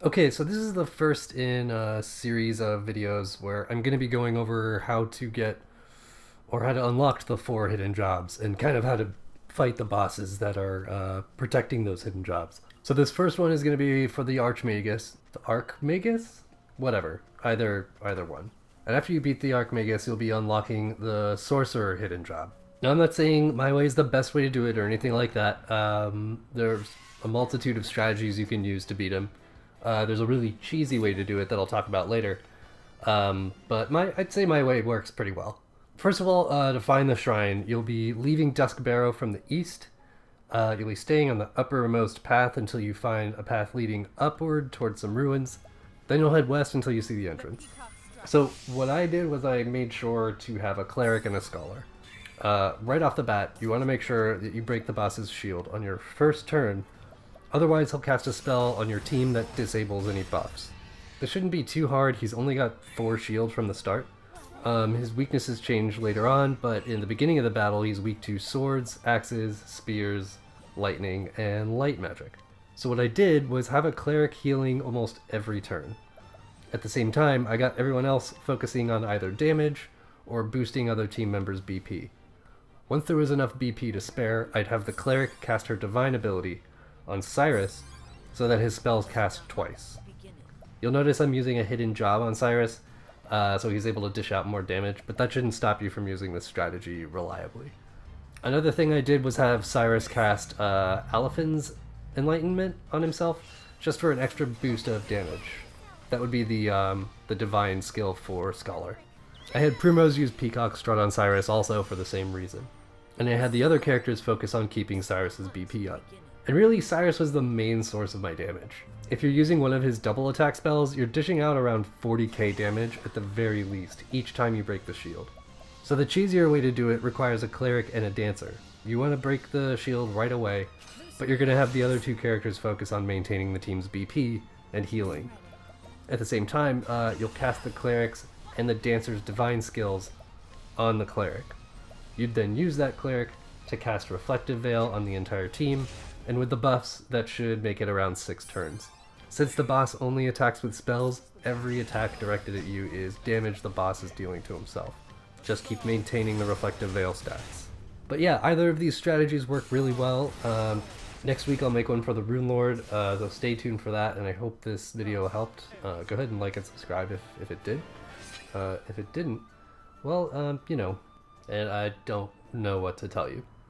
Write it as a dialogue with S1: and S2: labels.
S1: Okay, so this is the first in a series of videos where I'm going to be going over how to get or how to unlock the four hidden jobs and kind of how to fight the bosses that are protecting those hidden jobs. So this first one is going to be for the Archmagus. The Archmagus? Whatever. Either one. And after you beat the Archmagus, you'll be unlocking the Sorcerer hidden job. Now, I'm not saying my way is the best way to do it or anything like that. There's a multitude of strategies you can use to beat him. There's a really cheesy way to do it that I'll talk about later. But I'd say my way works pretty well. First of all, to find the shrine, you'll be leaving Dusk Barrow from the east. You'll be staying on the uppermost path until you find a path leading upward towards some ruins. Then you'll head west until you see the entrance. So what I did was I made sure to have a cleric and a scholar. Right off the bat, you want to make sure that you break the boss's shield on your first turn. Otherwise, he'll cast a spell on your team that disables any buffs. This shouldn't be too hard. He's only got 4 shield from the start. His weaknesses change later on, but in the beginning of the battle, he's weak to swords, axes, spears, lightning, and light magic. So what I did was have a cleric healing almost every turn. At the same time, I got everyone else focusing on either damage or boosting other team members' BP. Once there was enough BP to spare, I'd have the cleric cast her divine ability on Cyrus so that his spells cast twice. You'll notice I'm using a hidden job on Cyrus, so he's able to dish out more damage, but that shouldn't stop you from using this strategy reliably. Another thing I did was have Cyrus cast Aliphin's Enlightenment on himself, just for an extra boost of damage. That would be the divine skill for Scholar. I had Primrose use Peacock Strut on Cyrus also for the same reason. And I had the other characters focus on keeping Cyrus's BP up. And really, Cyrus was the main source of my damage. If you're using one of his double attack spells, you're dishing out around 40k damage at the very least, each time you break the shield. So the cheesier way to do it requires a cleric and a dancer. You want to break the shield right away, but you're going to have the other 2 characters focus on maintaining the team's BP and healing. At the same time, you'll cast the cleric's and the dancer's divine skills on the cleric. You'd then use that cleric to cast Reflective Veil on the entire team, and with the buffs, that should make it around 6 turns. Since the boss only attacks with spells, every attack directed at you is damage the boss is dealing to himself. Just keep maintaining the Reflective Veil stats. But yeah, either of these strategies work really well. Next week I'll make one for the Rune Lord, so stay tuned for that, and I hope this video helped. Go ahead and like and subscribe if it did. If it didn't, well, you know, and I don't know what to tell you.